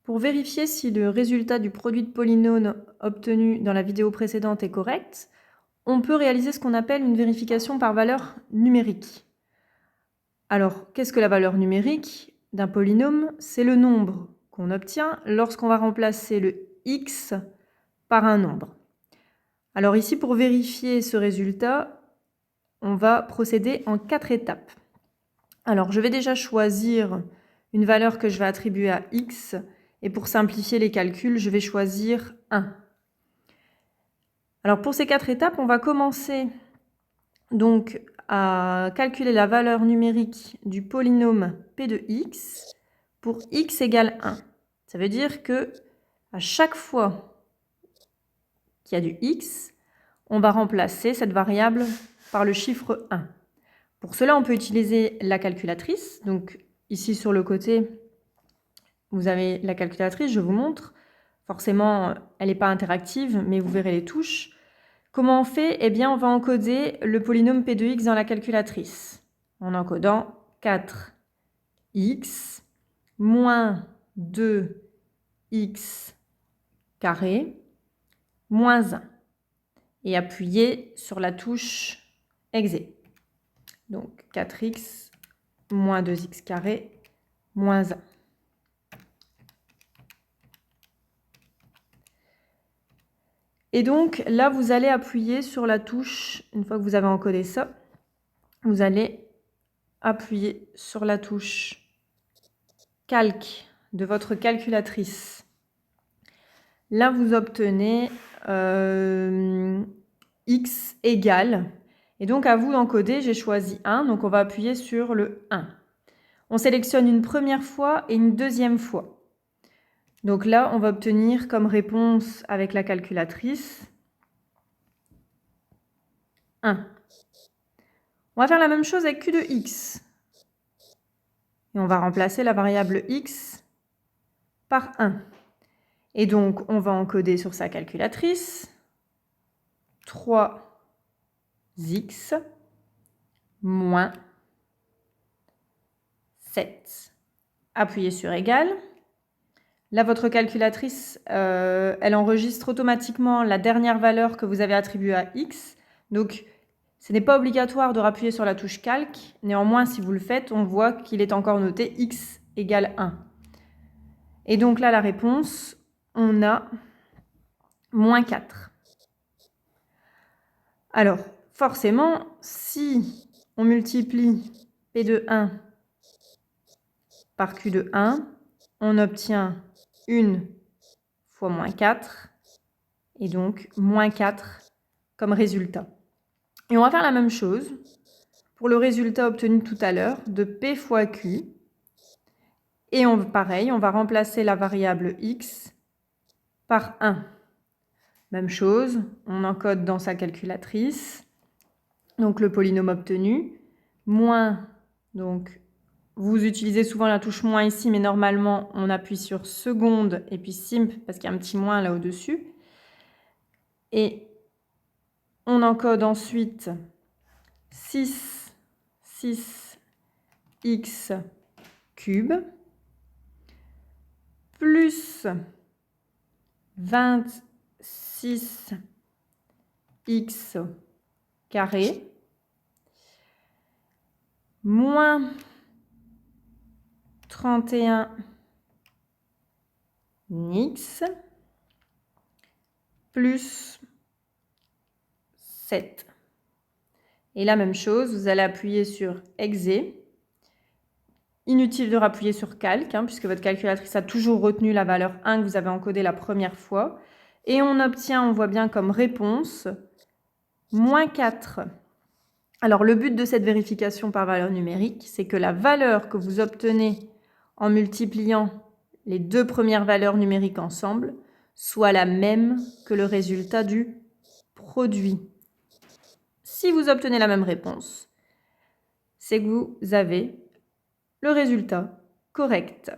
Pour vérifier si le résultat du produit de polynômes obtenu dans la vidéo précédente est correct, on peut réaliser ce qu'on appelle une vérification par valeur numérique. Alors, qu'est-ce que la valeur numérique d'un polynôme? C'est le nombre qu'on obtient lorsqu'on va remplacer le x par un nombre. Alors ici, pour vérifier ce résultat, on va procéder en 4 étapes. Alors, je vais déjà choisir une valeur que je vais attribuer à x, et pour simplifier les calculs, je vais choisir 1. Alors, pour ces 4 étapes, on va commencer donc à calculer la valeur numérique du polynôme p de x pour x égale 1. Ça veut dire que à chaque fois qu'il y a du x, on va remplacer cette variable par le chiffre 1. Pour cela, on peut utiliser la calculatrice. Donc ici sur le côté, vous avez la calculatrice, je vous montre. Forcément, elle n'est pas interactive, mais vous verrez les touches. Comment on fait? Eh bien, on va encoder le polynôme p de x dans la calculatrice en encodant 4x moins 2x carré moins 1 et appuyer sur la touche exé. Donc 4x moins 2x carré moins 1. Et donc là, vous allez appuyer sur la touche, une fois que vous avez encodé ça, vous allez appuyer sur la touche calque de votre calculatrice. Là, vous obtenez x égale, et donc à vous d'encoder, j'ai choisi 1, donc on va appuyer sur le 1. On sélectionne une première fois et une deuxième fois. Donc là, on va obtenir comme réponse avec la calculatrice 1. On va faire la même chose avec q de x. Et on va remplacer la variable x par 1. Et donc, on va encoder sur sa calculatrice 3x moins 7. Appuyez sur égal. Là, votre calculatrice, elle enregistre automatiquement la dernière valeur que vous avez attribuée à x. Donc, ce n'est pas obligatoire de rappuyer sur la touche calque. Néanmoins, si vous le faites, on voit qu'il est encore noté x égale 1. Et donc là, la réponse, on a moins 4. Alors, forcément, si on multiplie P de 1 par Q de 1, on obtient 1 fois moins 4, et donc moins 4 comme résultat. Et on va faire la même chose pour le résultat obtenu tout à l'heure de P fois Q. Et pareil, on va remplacer la variable x par 1. Même chose, on encode dans sa calculatrice, donc le polynôme obtenu, moins, donc vous utilisez souvent la touche moins ici, mais normalement on appuie sur seconde et puis simp parce qu'il y a un petit moins là au-dessus. Et on encode ensuite 6x cube plus 26x carré moins 31x plus 7. Et la même chose, vous allez appuyer sur exé. Inutile de rappuyer sur calque, puisque votre calculatrice a toujours retenu la valeur 1 que vous avez encodée la première fois. Et on obtient, on voit bien comme réponse, moins 4. Alors le but de cette vérification par valeur numérique, c'est que la valeur que vous obtenez en multipliant les deux premières valeurs numériques ensemble soit la même que le résultat du produit. Si vous obtenez la même réponse, c'est que vous avez le résultat correct.